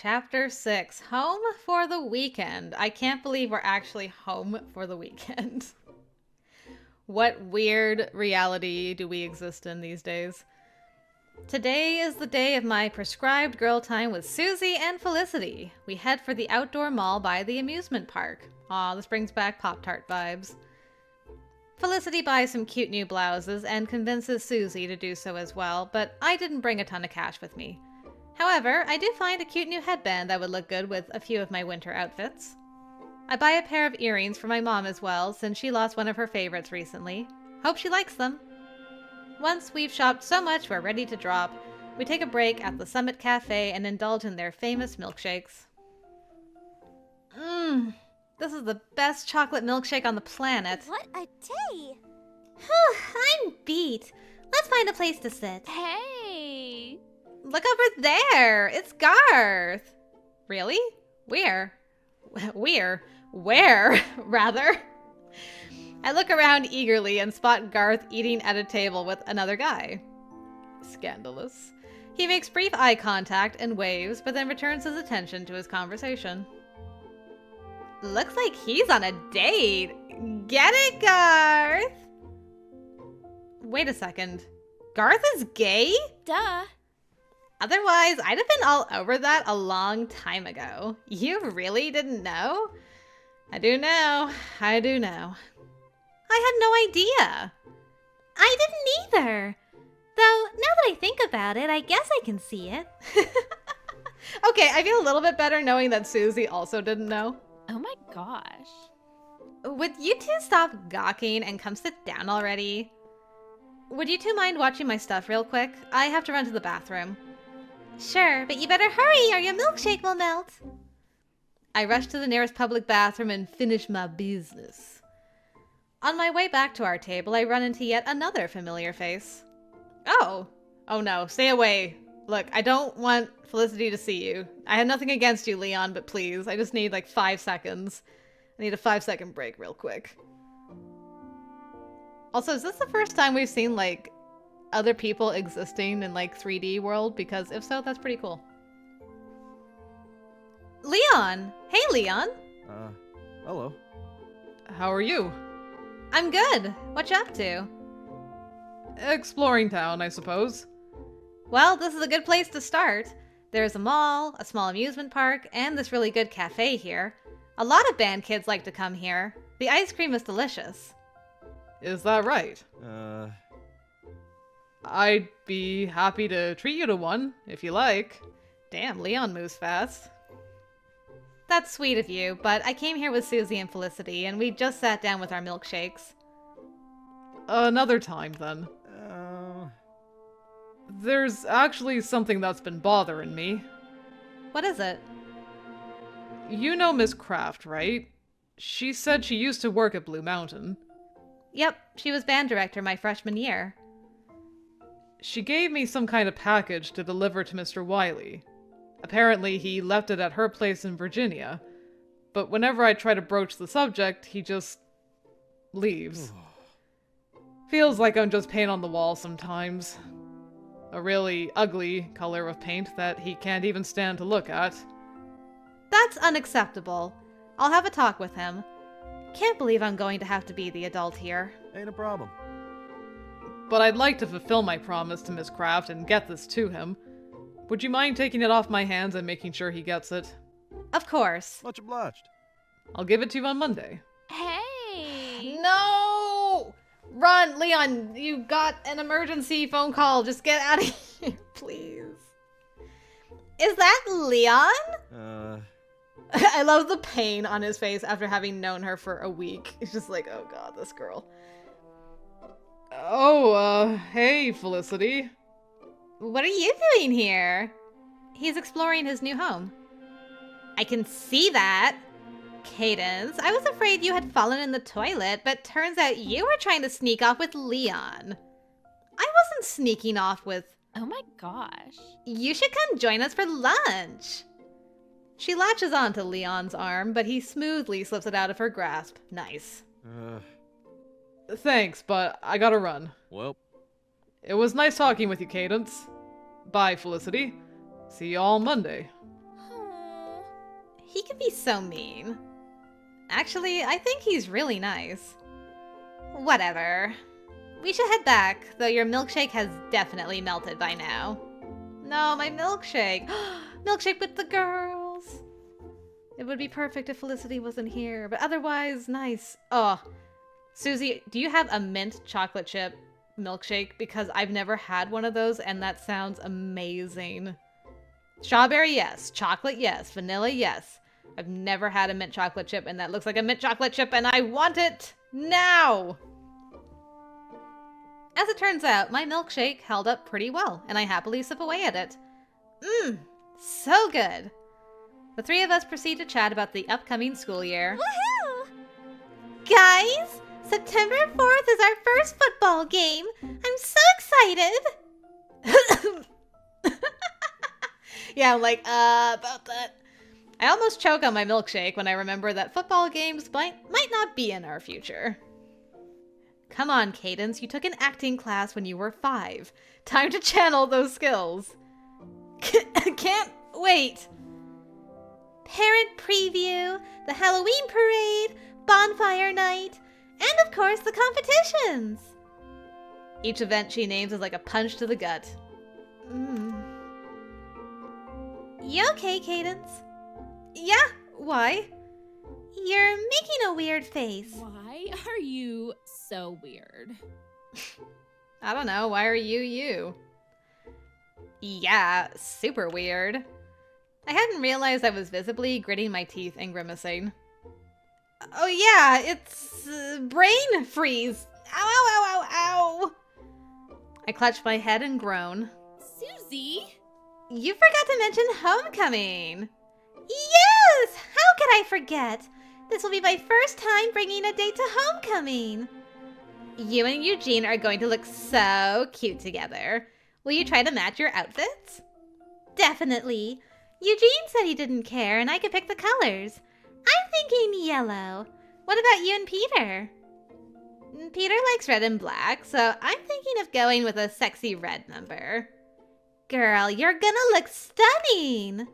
Chapter 6, Home for the Weekend. I can't believe we're actually home for the weekend. What weird reality do we exist in these days? Today is the day of my prescribed girl time with Susie and Felicity. We head for the outdoor mall by the amusement park. Aw, this brings back Pop-Tart vibes. Felicity buys some cute new blouses and convinces Susie to do so as well, but I didn't bring a ton of cash with me. However, I did find a cute new headband that would look good with a few of my winter outfits. I buy a pair of earrings for my mom as well, since she lost one of her favorites recently. Hope she likes them. Once we've shopped so much we're ready to drop, we take a break at the Summit Cafe and indulge in their famous milkshakes. This is the best chocolate milkshake on the planet. What a day! I'm beat. Let's find a place to sit. Hey! Look over there! It's Garth! Really? Where? Where, rather? I look around eagerly and spot Garth eating at a table with another guy. Scandalous. He makes brief eye contact and waves, but then returns his attention to his conversation. Looks like he's on a date. Get it, Garth? Wait a second. Garth is gay? Duh. Otherwise, I'd have been all over that a long time ago. You really didn't know? I do now. I do now. I had no idea. I didn't either. Though, now that I think about it, I guess I can see it. Okay, I feel a little bit better knowing that Susie also didn't know. Oh my gosh. Would you two stop gawking and come sit down already? Would you two mind watching my stuff real quick? I have to run to the bathroom. Sure, but you better hurry or your milkshake will melt. I rush to the nearest public bathroom and finish my business. On my way back to our table, I run into yet another familiar face. Oh no, stay away. Look, I don't want Felicity to see you. I have nothing against you, Leon, but please, I just need like 5 seconds. I need a 5-second break real quick. Also, is this the first time we've seen like other people existing in like 3D world? Because if so, that's pretty cool. Leon! Hey, Leon! Hello. How are you? I'm good. What you up to? Exploring town, I suppose. Well, this is a good place to start. There's a mall, a small amusement park, and this really good cafe here. A lot of band kids like to come here. The ice cream is delicious. Is that right? I'd be happy to treat you to one, if you like. Damn, Leon moves fast. That's sweet of you, but I came here with Susie and Felicity, and we just sat down with our milkshakes. Another time, then. There's actually something that's been bothering me. What is it? You know Miss Kraft, right? She said she used to work at Blue Mountain. Yep, she was band director my freshman year. She gave me some kind of package to deliver to Mr. Wiley. Apparently, he left it at her place in Virginia. But whenever I try to broach the subject, he just leaves. Feels like I'm just paint on the wall sometimes. A really ugly color of paint that he can't even stand to look at. That's unacceptable. I'll have a talk with him. Can't believe I'm going to have to be the adult here. Ain't a problem. But I'd like to fulfill my promise to Miss Kraft and get this to him. Would you mind taking it off my hands and making sure he gets it? Of course. Much obliged. I'll give it to you on Monday. Hey! No! Run, Leon! You got an emergency phone call. Just get out of here, please. Is that Leon? I love the pain on his face after having known her for a week. He's just like, oh god, this girl. Oh, hey, Felicity. What are you doing here? He's exploring his new home. I can see that. Cadence, I was afraid you had fallen in the toilet, but turns out you were trying to sneak off with Leon. I wasn't sneaking off with... Oh my gosh. You should come join us for lunch. She latches onto Leon's arm, but he smoothly slips it out of her grasp. Nice. Thanks, but I gotta run. Well. It was nice talking with you, Cadence. Bye, Felicity. See you all Monday. He can be so mean. Actually, I think he's really nice. Whatever. We should head back, though your milkshake has definitely melted by now. No, my milkshake. Milkshake with the girls. It would be perfect if Felicity wasn't here, but otherwise, nice. Oh, Susie, do you have a mint chocolate chip milkshake? Because I've never had one of those, and that sounds amazing. Strawberry, yes. Chocolate, yes. Vanilla, yes. I've never had a mint chocolate chip, and that looks like a mint chocolate chip, and I want it now! As it turns out, my milkshake held up pretty well, and I happily sip away at it. Mmm, so good. The three of us proceed to chat about the upcoming school year. Woohoo! Guys, September 4th is our first football game. I'm so excited. Yeah, I'm like, about that. I almost choke on my milkshake when I remember that football games might not be in our future. Come on, Cadence, you took an acting class when you were 5. Time to channel those skills. Can't wait. Parent preview, the Halloween parade, bonfire night, and of course the competitions. Each event she names is like a punch to the gut. You okay, Cadence? Yeah, why? You're making a weird face. Why are you so weird? I don't know, why are you? Yeah, super weird. I hadn't realized I was visibly gritting my teeth and grimacing. Oh yeah, it's brain freeze. Ow, ow, ow, ow, ow. I clutched my head and groan. Susie? You forgot to mention homecoming. Yes! How could I forget? This will be my first time bringing a date to homecoming. You and Eugene are going to look so cute together. Will you try to match your outfits? Definitely. Eugene said he didn't care and I could pick the colors. I'm thinking yellow. What about you and Peter? Peter likes red and black, so I'm thinking of going with a sexy red number. Girl, you're gonna look stunning.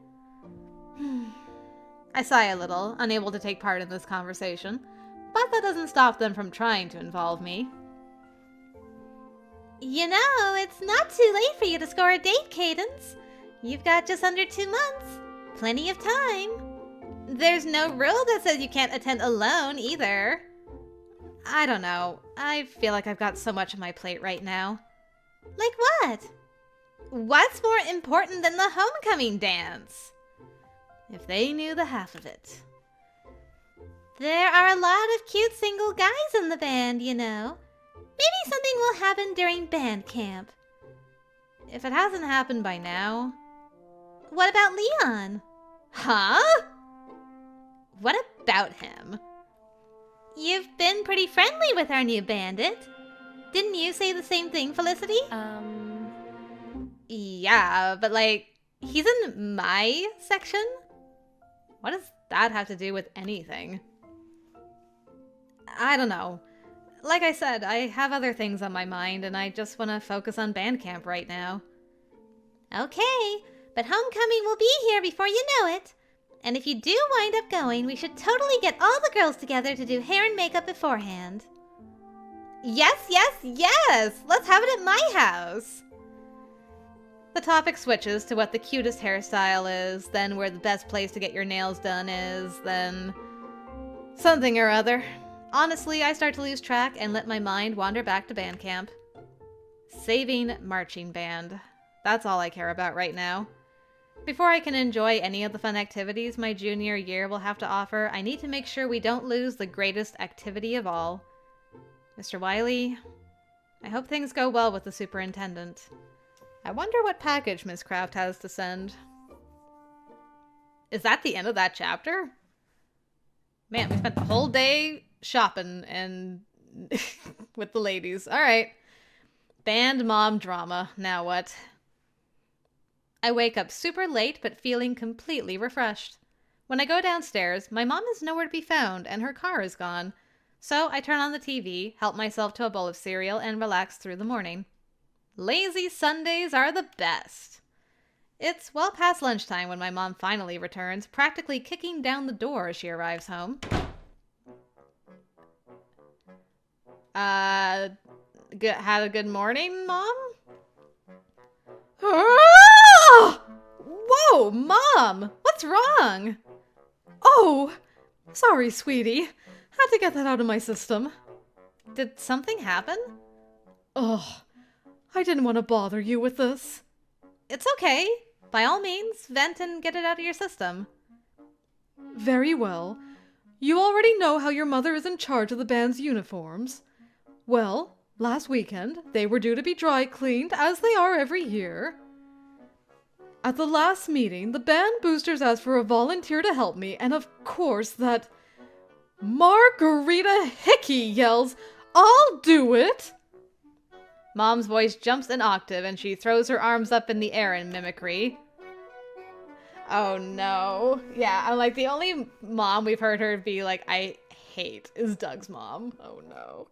I sigh a little, unable to take part in this conversation, but that doesn't stop them from trying to involve me. You know, it's not too late for you to score a date, Cadence. You've got just under 2 months. Plenty of time. There's no rule that says you can't attend alone, either. I don't know. I feel like I've got so much on my plate right now. Like what? What's more important than the homecoming dance? If they knew the half of it. There are a lot of cute single guys in the band, you know. Maybe something will happen during band camp. If it hasn't happened by now. What about Leon? Huh? What about him? You've been pretty friendly with our new bandit. Didn't you say the same thing, Felicity? Yeah, but like, he's in my section? What does that have to do with anything? I don't know. Like I said, I have other things on my mind, and I just want to focus on band camp right now. Okay, but homecoming will be here before you know it. And if you do wind up going, we should totally get all the girls together to do hair and makeup beforehand. Yes, yes, yes! Let's have it at my house! The topic switches to what the cutest hairstyle is, then where the best place to get your nails done is, then something or other. Honestly, I start to lose track and let my mind wander back to band camp. Saving marching band. That's all I care about right now. Before I can enjoy any of the fun activities my junior year will have to offer, I need to make sure we don't lose the greatest activity of all. Mr. Wiley, I hope things go well with the superintendent. I wonder what package Miss Kraft has to send. Is that the end of that chapter? Man, we spent the whole day shopping and with the ladies. All right. Band mom drama. Now what? I wake up super late but feeling completely refreshed. When I go downstairs, my mom is nowhere to be found and her car is gone. So I turn on the TV, help myself to a bowl of cereal, and relax through the morning. Lazy Sundays are the best. It's well past lunchtime when my mom finally returns, practically kicking down the door as she arrives home. Had a good morning, Mom? Ah! Whoa, Mom! What's wrong? Oh, sorry, sweetie. Had to get that out of my system. Did something happen? Oh, I didn't want to bother you with this. It's okay. By all means, vent and get it out of your system. Very well. You already know how your mother is in charge of the band's uniforms. Well, last weekend, they were due to be dry cleaned, as they are every year. At the last meeting, the band boosters asked for a volunteer to help me, and of course that Margarita Hickey yells, "I'll do it!" Mom's voice jumps an octave and she throws her arms up in the air in mimicry. Oh no. Yeah, I'm like, the only mom we've heard her be like, I hate, is Doug's mom. Oh no.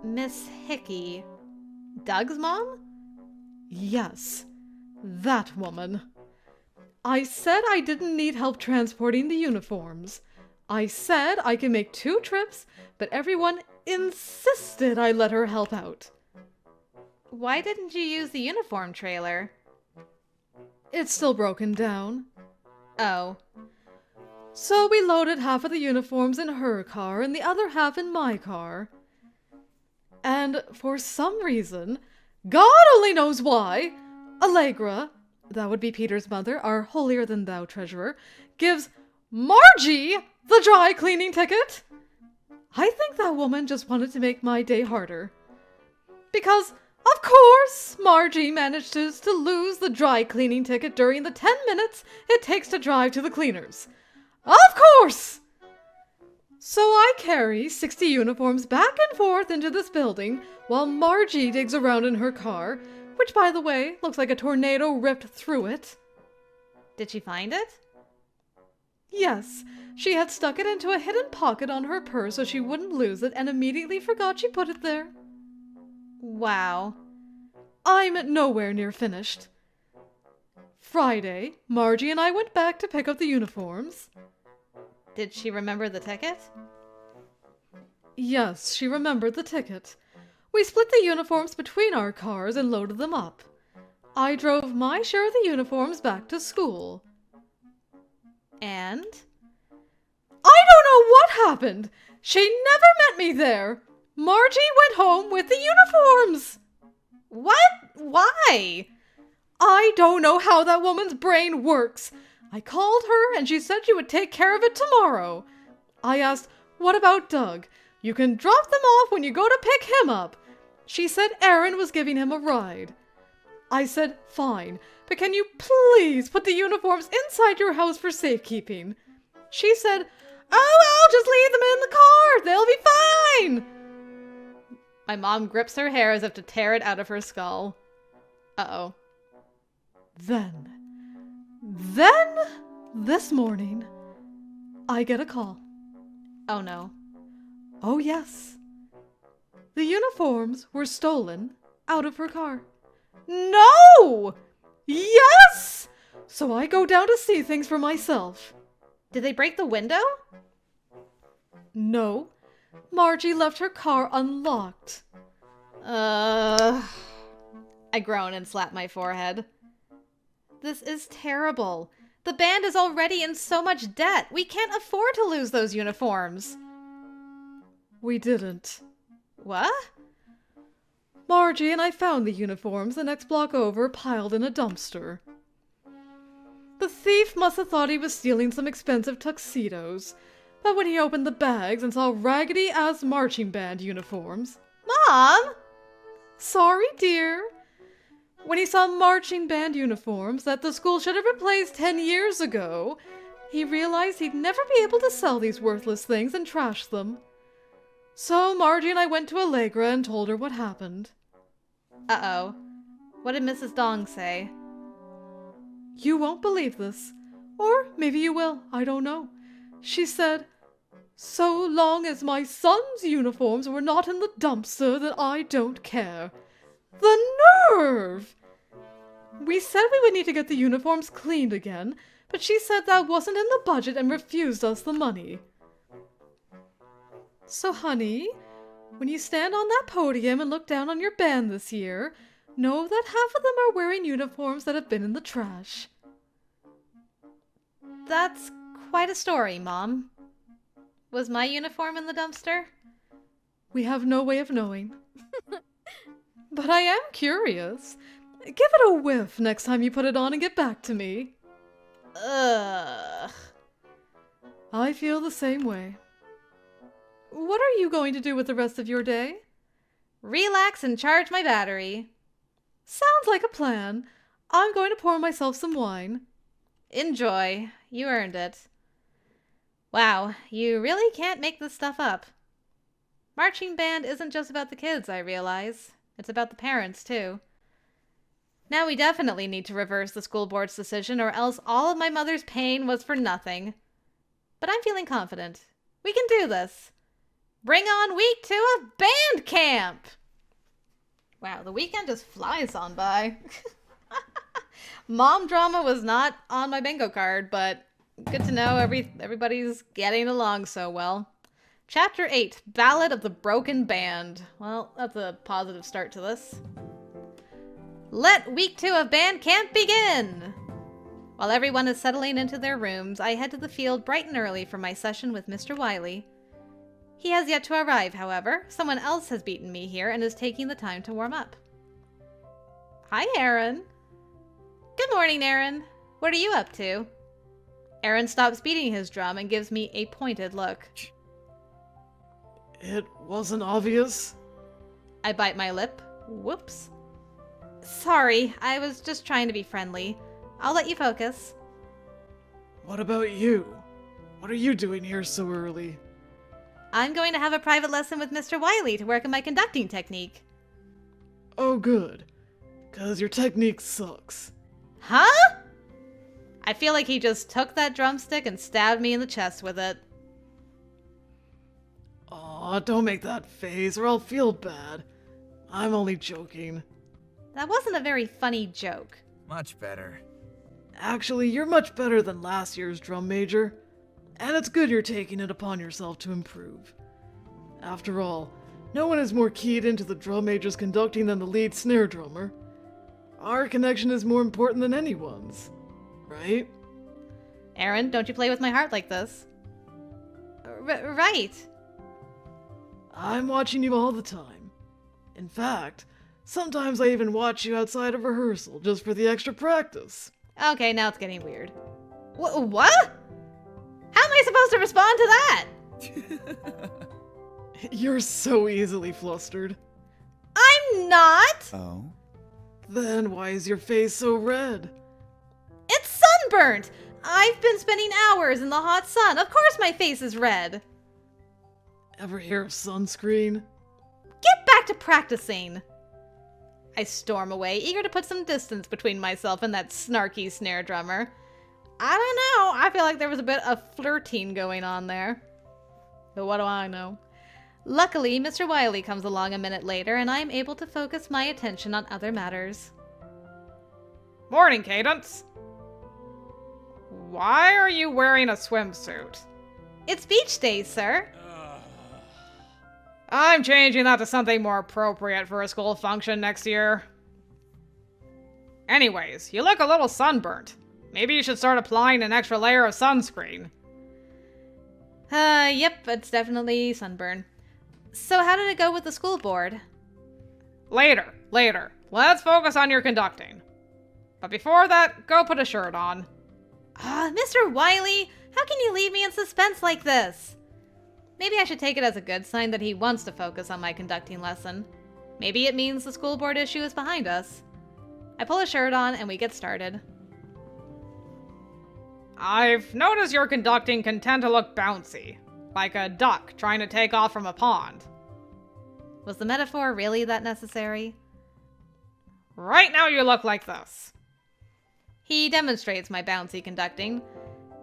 Miss Hickey. Doug's mom? Yes, that woman. I said I didn't need help transporting the uniforms. I said I can make 2 trips, but everyone insisted I let her help out. Why didn't you use the uniform trailer? It's still broken down. Oh. So we loaded half of the uniforms in her car and the other half in my car. And for some reason, God only knows why, Allegra, that would be Peter's mother, our holier-than-thou treasurer, gives Margie the dry cleaning ticket. I think that woman just wanted to make my day harder. Because, of course, Margie manages to lose the dry cleaning ticket during the 10 minutes it takes to drive to the cleaners. Of course! So I carry 60 uniforms back and forth into this building while Margie digs around in her car, which, by the way, looks like a tornado ripped through it. Did she find it? Yes, she had stuck it into a hidden pocket on her purse so she wouldn't lose it and immediately forgot she put it there. Wow. I'm nowhere near finished. Friday, Margie and I went back to pick up the uniforms. Did she remember the ticket? Yes, she remembered the ticket. We split the uniforms between our cars and loaded them up. I drove my share of the uniforms back to school. And? I don't know what happened! She never met me there! Margie went home with the uniforms! What? Why? I don't know how that woman's brain works. I called her and she said she would take care of it tomorrow. I asked, what about Doug? You can drop them off when you go to pick him up. She said Aaron was giving him a ride. I said, fine, but can you please put the uniforms inside your house for safekeeping? She said, oh, I'll just leave them in the car. They'll be fine. My mom grips her hair as if to tear it out of her skull. Uh-oh. Then, this morning, I get a call. Oh no. Oh yes. The uniforms were stolen out of her car. No! Yes! So I go down to see things for myself. Did they break the window? No. Margie left her car unlocked. I groan and slap my forehead. This is terrible. The band is already in so much debt. We can't afford to lose those uniforms. We didn't. What? Margie and I found the uniforms the next block over, piled in a dumpster. The thief must have thought he was stealing some expensive tuxedos, but when he opened the bags and saw raggedy-ass marching band uniforms... Mom! Sorry, dear. When he saw marching band uniforms that the school should have replaced 10 years ago, he realized he'd never be able to sell these worthless things and trash them. So Margie and I went to Allegra and told her what happened. Uh-oh. What did Mrs. Dong say? You won't believe this. Or maybe you will, I don't know. She said, so long as my son's uniforms were not in the dumpster, then I don't care. The nerve! We said we would need to get the uniforms cleaned again, but she said that wasn't in the budget and refused us the money. So, honey, when you stand on that podium and look down on your band this year, know that half of them are wearing uniforms that have been in the trash. That's quite a story, Mom. Was my uniform in the dumpster? We have no way of knowing. But I am curious. Give it a whiff next time you put it on and get back to me. Ugh. I feel the same way. What are you going to do with the rest of your day? Relax and charge my battery. Sounds like a plan. I'm going to pour myself some wine. Enjoy. You earned it. Wow, you really can't make this stuff up. Marching band isn't just about the kids, I realize. It's about the parents, too. Now we definitely need to reverse the school board's decision, or else all of my mother's pain was for nothing. But I'm feeling confident. We can do this. Bring on week 2 of band camp! Wow, the weekend just flies on by. Mom drama was not on my bingo card, but good to know everybody's getting along so well. Chapter 8, Ballad of the Broken Band. Well, that's a positive start to this. Let week 2 of band camp begin! While everyone is settling into their rooms, I head to the field bright and early for my session with Mr. Wiley. He has yet to arrive, however. Someone else has beaten me here and is taking the time to warm up. Hi, Aaron. Good morning, Aaron. What are you up to? Aaron stops beating his drum and gives me a pointed look. It wasn't obvious. I bite my lip. Whoops. Sorry, I was just trying to be friendly. I'll let you focus. What about you? What are you doing here so early? I'm going to have a private lesson with Mr. Wiley to work on my conducting technique. Oh, good. 'Cause your technique sucks. Huh? I feel like he just took that drumstick and stabbed me in the chest with it. Aw, don't make that face or I'll feel bad. I'm only joking. That wasn't a very funny joke. Much better. Actually, you're much better than last year's drum major. And it's good you're taking it upon yourself to improve. After all, no one is more keyed into the drum major's conducting than the lead snare drummer. Our connection is more important than anyone's, right? Aaron, don't you play with my heart like this. Right. I'm watching you all the time. In fact, sometimes I even watch you outside of rehearsal just for the extra practice. Okay, now it's getting weird. What? How am I supposed to respond to that? You're so easily flustered. I'm not! Oh? Then why is your face so red? It's sunburnt! I've been spending hours in the hot sun. Of course my face is red. Ever hear of sunscreen? Get back to practicing. I storm away, eager to put some distance between myself and that snarky snare drummer. I don't know. I feel like there was a bit of flirting going on there. But what do I know? Luckily, Mr. Wiley comes along a minute later, and I'm able to focus my attention on other matters. Morning, Cadence. Why are you wearing a swimsuit? It's beach day, sir. I'm changing that to something more appropriate for a school function next year. Anyways, you look a little sunburnt. Maybe you should start applying an extra layer of sunscreen. Yep, it's definitely sunburn. So how did it go with the school board? Later. Let's focus on your conducting. But before that, go put a shirt on. Mr. Wiley, how can you leave me in suspense like this? Maybe I should take it as a good sign that he wants to focus on my conducting lesson. Maybe it means the school board issue is behind us. I pull a shirt on and we get started. I've noticed your conducting can tend to look bouncy, like a duck trying to take off from a pond. Was the metaphor really that necessary? Right now you look like this. He demonstrates my bouncy conducting.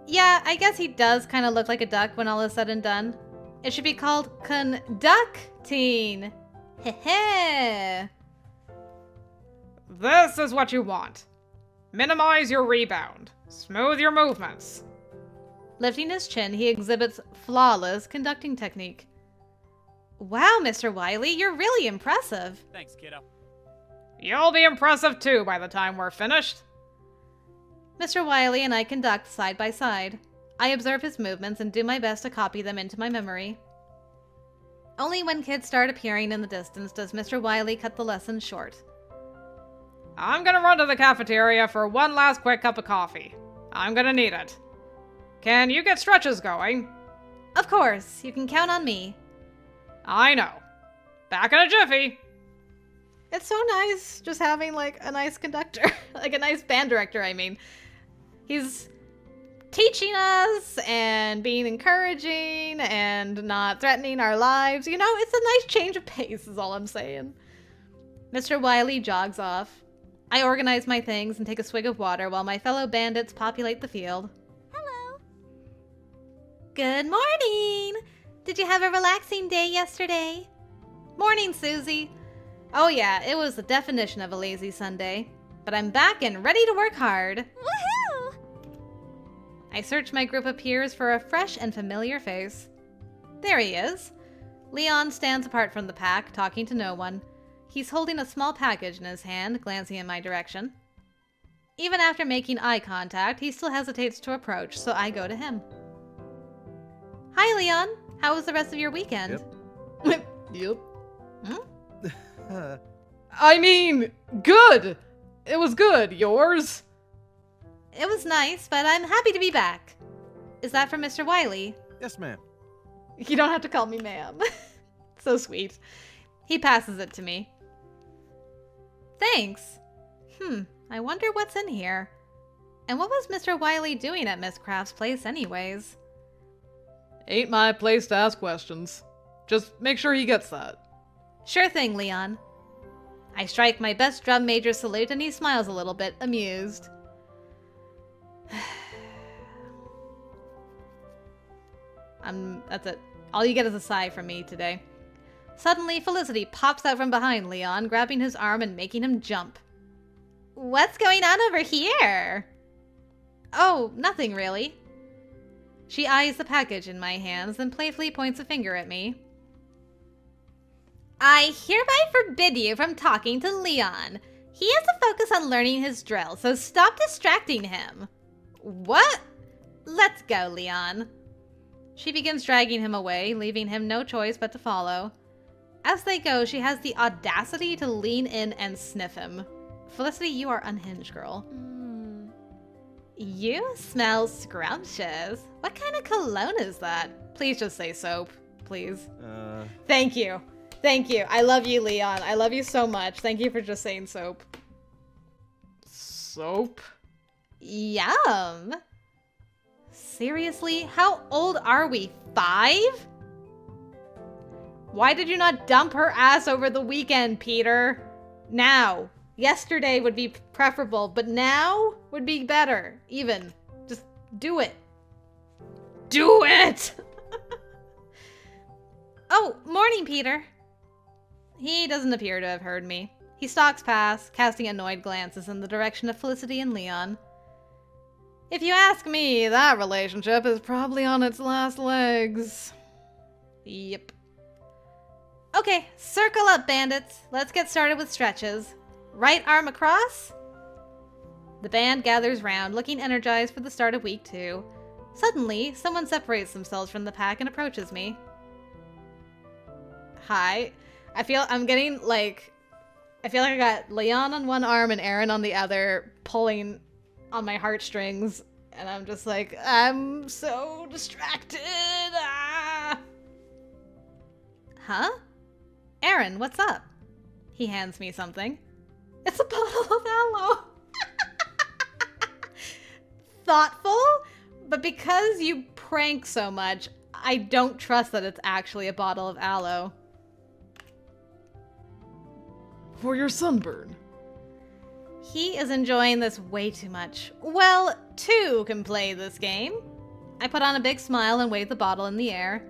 Yeah, I guess he does kind of look like a duck when all is said and done. It should be called conducting. Heh. This is what you want. Minimize your rebound. Smooth your movements. Lifting his chin, he exhibits flawless conducting technique. Wow, Mr. Wiley, you're really impressive. Thanks, kiddo. You'll be impressive too by the time we're finished. Mr. Wiley and I conduct side by side. I observe his movements and do my best to copy them into my memory. Only when kids start appearing in the distance does Mr. Wiley cut the lesson short. I'm gonna run to the cafeteria for one last quick cup of coffee. I'm gonna need it. Can you get stretches going? Of course, you can count on me. I know. Back in a jiffy. It's so nice just having, like, a nice conductor. Like, a nice band director, I mean. He's teaching us and being encouraging and not threatening our lives. You know, it's a nice change of pace is all I'm saying. Mr. Wiley jogs off. I organize my things and take a swig of water while my fellow bandits populate the field. Hello. Good morning! Did you have a relaxing day yesterday? Morning, Susie. Oh yeah, it was the definition of a lazy Sunday. But I'm back and ready to work hard. Woohoo! I search my group of peers for a fresh and familiar face. There he is. Leon stands apart from the pack, talking to no one. He's holding a small package in his hand, glancing in my direction. Even after making eye contact, he still hesitates to approach, so I go to him. Hi, Leon. How was the rest of your weekend? Yep. Hmm? I mean, good! It was good. Yours? It was nice, but I'm happy to be back. Is that from Mr. Wiley? Yes, ma'am. You don't have to call me ma'am. So sweet. He passes it to me. Thanks. I wonder what's in here. And what was Mr. Wiley doing at Miss Craft's place anyways? Ain't my place to ask questions. Just make sure he gets that. Sure thing, Leon. I strike my best drum major salute and he smiles a little bit, amused. That's it. All you get is a sigh from me today. Suddenly, Felicity pops out from behind Leon, grabbing his arm and making him jump. What's going on over here? Oh, nothing really. She eyes the package in my hands, then playfully points a finger at me. I hereby forbid you from talking to Leon. He has to focus on learning his drill, so stop distracting him. What? Let's go, Leon. She begins dragging him away, leaving him no choice but to follow. As they go, she has the audacity to lean in and sniff him. Felicity, you are unhinged, girl. You smell scrumptious. What kind of cologne is that? Please just say soap, please. Thank you. Thank you. I love you, Leon. I love you so much. Thank you for just saying soap. Soap? Yum. Seriously? How old are we? 5? Why did you not dump her ass over the weekend, Peter? Now. Yesterday would be preferable, but now would be better. Even. Just do it. Do it! Oh, morning, Peter. He doesn't appear to have heard me. He stalks past, casting annoyed glances in the direction of Felicity and Leon. If you ask me, that relationship is probably on its last legs. Yep. Okay, circle up, bandits. Let's get started with stretches. Right arm across. The band gathers round, looking energized for the start of week 2. Suddenly, someone separates themselves from the pack and approaches me. Hi. I feel like I got Leon on one arm and Aaron on the other, pulling on my heartstrings, and I'm just like, I'm so distracted. Ah! Huh? Aaron, what's up? He hands me something. It's a bottle of aloe. Thoughtful, but because you prank so much, I don't trust that it's actually a bottle of aloe. For your sunburn. He is enjoying this way too much. Well, 2 can play this game. I put on a big smile and wave the bottle in the air.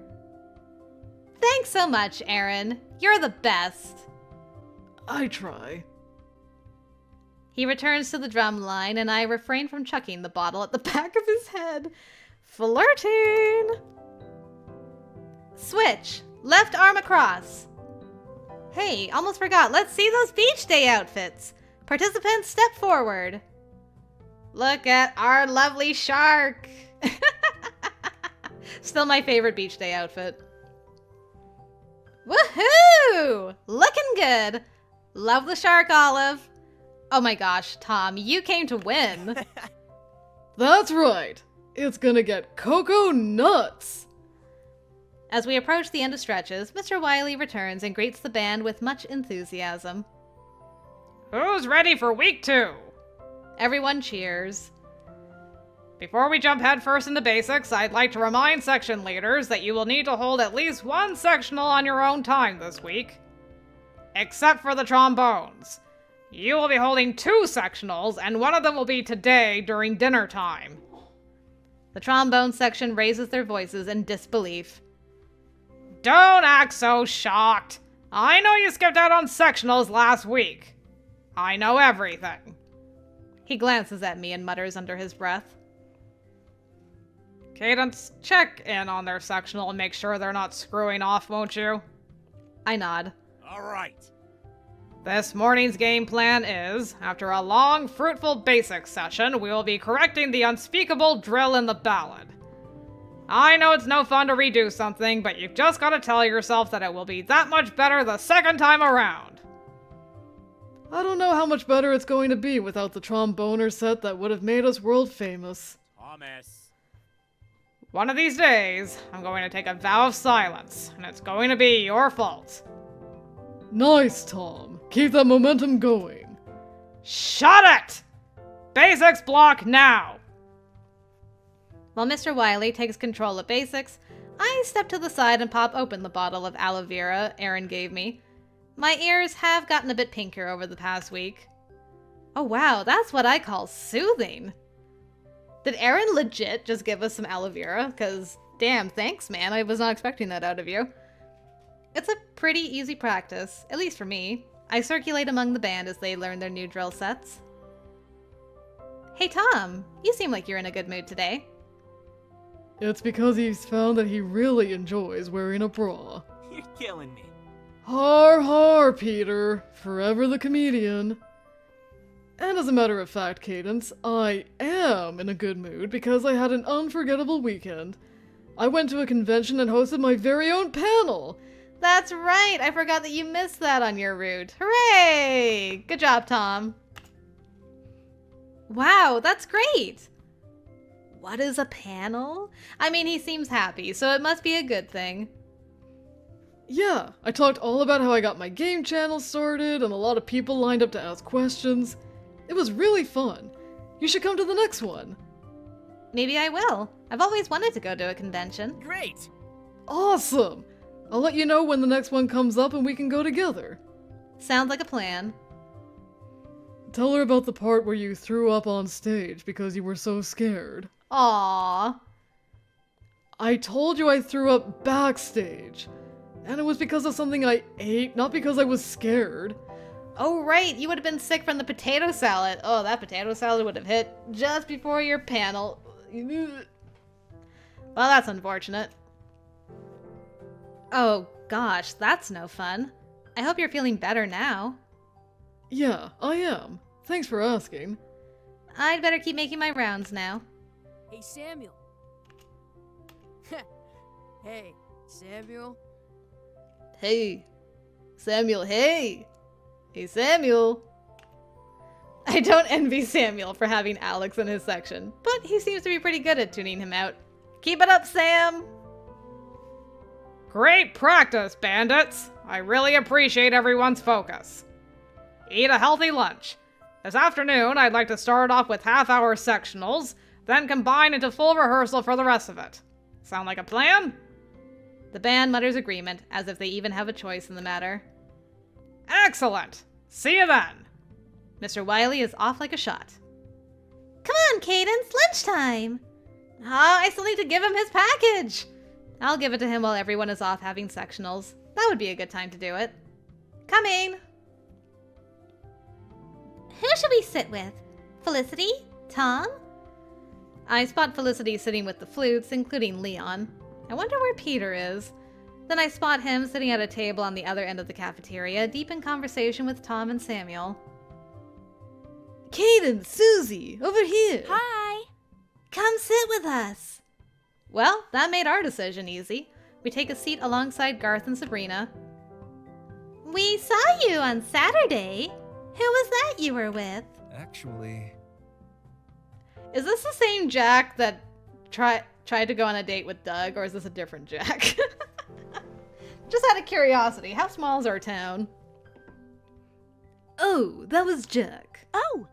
Thanks so much, Aaron. You're the best. I try. He returns to the drum line, and I refrain from chucking the bottle at the back of his head. Flirting! Switch! Left arm across! Hey, almost forgot. Let's see those beach day outfits. Participants, step forward. Look at our lovely shark. Still my favorite beach day outfit. Woohoo! Looking good. Love the shark, Olive. Oh my gosh, Tom, you came to win. That's right. It's gonna get cocoa nuts. As we approach the end of stretches, Mr. Wiley returns and greets the band with much enthusiasm. Who's ready for week 2? Everyone cheers. Before we jump headfirst into basics, I'd like to remind section leaders that you will need to hold at least one sectional on your own time this week. Except for the trombones. You will be holding 2 sectionals, and one of them will be today during dinner time. The trombone section raises their voices in disbelief. Don't act so shocked. I know you skipped out on sectionals last week. I know everything. He glances at me and mutters under his breath. Cadence, check in on their sectional and make sure they're not screwing off, won't you? I nod. All right. This morning's game plan is, after a long, fruitful basics session, we will be correcting the unspeakable drill in the ballad. I know it's no fun to redo something, but you've just got to tell yourself that it will be that much better the second time around. I don't know how much better it's going to be without the tromboner set that would have made us world famous. Thomas. One of these days, I'm going to take a vow of silence, and it's going to be your fault. Nice, Tom. Keep that momentum going. Shut it! Basics block now! While Mr. Wiley takes control of basics, I step to the side and pop open the bottle of aloe vera Aaron gave me. My ears have gotten a bit pinker over the past week. Oh wow, that's what I call soothing. Did Aaron legit just give us some aloe vera? Because, damn, thanks, man. I was not expecting that out of you. It's a pretty easy practice, at least for me. I circulate among the band as they learn their new drill sets. Hey, Tom, you seem like you're in a good mood today. It's because he's found that he really enjoys wearing a bra. You're killing me. Har har, Peter. Forever the comedian. And as a matter of fact, Cadence, I am in a good mood because I had an unforgettable weekend. I went to a convention and hosted my very own panel. That's right, I forgot that you missed that on your route. Hooray! Good job, Tom. Wow, that's great! What is a panel? I mean, he seems happy, so it must be a good thing. Yeah, I talked all about how I got my game channel sorted and a lot of people lined up to ask questions. It was really fun. You should come to the next one. Maybe I will. I've always wanted to go to a convention. Great. Awesome! I'll let you know when the next one comes up and we can go together. Sounds like a plan. Tell her about the part where you threw up on stage because you were so scared. Aww. I told you I threw up backstage. And it was because of something I ate, not because I was scared. Oh right, you would have been sick from the potato salad. Oh, that potato salad would have hit just before your panel. Well, that's unfortunate. Oh gosh, that's no fun. I hope you're feeling better now. Yeah, I am. Thanks for asking. I'd better keep making my rounds now. Hey, Samuel. Hey, Samuel. Hey, Samuel, hey! Hey, Samuel! I don't envy Samuel for having Alex in his section, but he seems to be pretty good at tuning him out. Keep it up, Sam! Great practice, Bandits! I really appreciate everyone's focus. Eat a healthy lunch. This afternoon, I'd like to start off with half-hour sectionals, then combine into full rehearsal for the rest of it. Sound like a plan? The band mutters agreement, as if they even have a choice in the matter. Excellent! See you then! Mr. Wiley is off like a shot. Come on, Cadence, lunchtime! Ah, I still need to give him his package! I'll give it to him while everyone is off having sectionals. That would be a good time to do it. Coming! Who should we sit with? Felicity? Tom? I spot Felicity sitting with the flutes, including Leon. I wonder where Peter is. Then I spot him sitting at a table on the other end of the cafeteria, deep in conversation with Tom and Samuel. Cadence, Susie, over here. Hi. Come sit with us. Well, that made our decision easy. We take a seat alongside Garth and Sabrina. We saw you on Saturday. Who was that you were with? Actually, Is this the same Jack that tried to go on a date with Doug, or is this a different Jack? Just out of curiosity, how small is our town? Oh, that was Jack. Oh,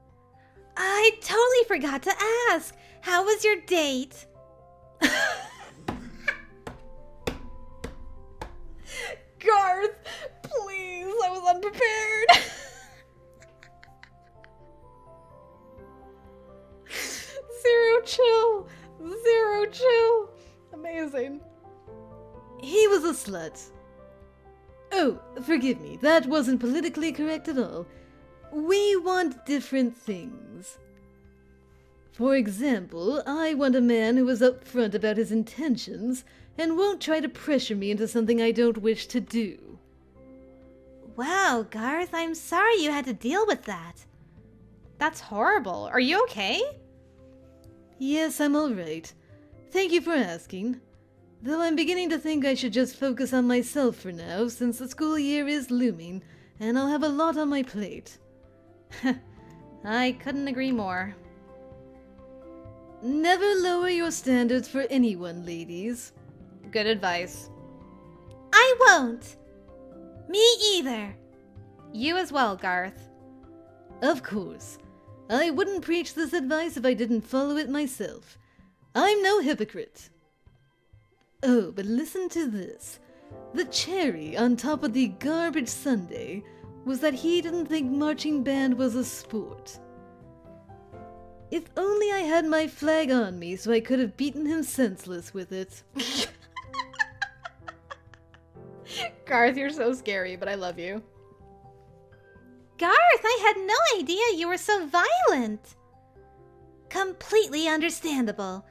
I totally forgot to ask. How was your date? Garth, please, I was unprepared. Zero chill. Zero chill. Amazing. He was a slut. Oh, forgive me, that wasn't politically correct at all. We want different things. For example, I want a man who is upfront about his intentions and won't try to pressure me into something I don't wish to do. Wow, Garth, I'm sorry you had to deal with that. That's horrible. Are you okay? Yes, I'm all right. Thank you for asking. Though I'm beginning to think I should just focus on myself for now, since the school year is looming, and I'll have a lot on my plate. I couldn't agree more. Never lower your standards for anyone, ladies. Good advice. I won't. Me either. You as well, Garth. Of course. I wouldn't preach this advice if I didn't follow it myself. I'm no hypocrite. Oh, but listen to this. The cherry on top of the garbage sundae was that he didn't think marching band was a sport. If only I had my flag on me so I could have beaten him senseless with it. Garth, you're so scary, but I love you. Garth, I had no idea you were so violent. Completely understandable.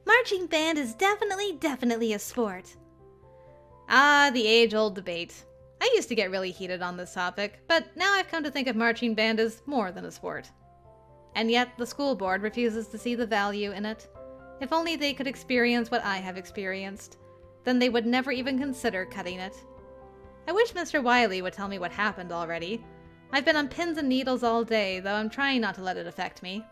Marching band is definitely a sport. Ah, the age-old debate. I used to get really heated on this topic, but now I've come to think of marching band as more than a sport. And yet, the school board refuses to see the value in it. If only they could experience what I have experienced, then they would never even consider cutting it. I wish Mr. Wiley would tell me what happened already. I've been on pins and needles all day, though I'm trying not to let it affect me.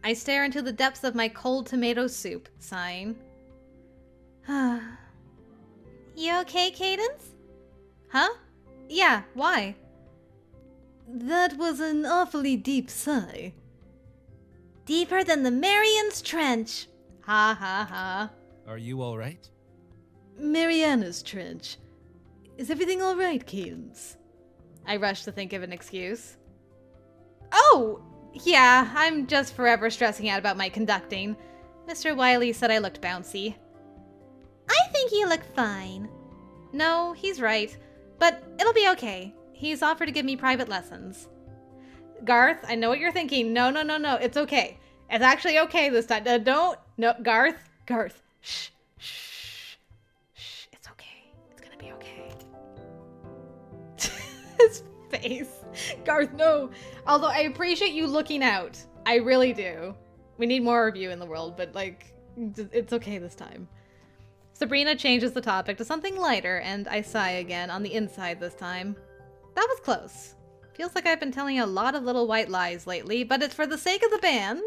I stare into the depths of my cold tomato soup, sighing. You okay, Cadence? Huh? Yeah, why? That was an awfully deep sigh. Deeper than the Marian's Trench. Ha ha ha. are you all right? Mariana's Trench. Is everything all right, Cadence? I rush to think of an excuse. Oh! Yeah, I'm just forever stressing out about my conducting. Mr. Wiley said I looked bouncy. I think you look fine. No, he's right. But it'll be okay. He's offered to give me private lessons. Garth, I know what you're thinking. No. It's okay. It's actually okay this time. Don't. No, Garth. Shh. It's okay. It's gonna be okay. His face. Garth, no. Although I appreciate you looking out. I really do. We need more of you in the world, but like, it's okay this time. Sabrina changes the topic to something lighter, and I sigh again on the inside this time. That was close. Feels like I've been telling a lot of little white lies lately, but it's for the sake of the band.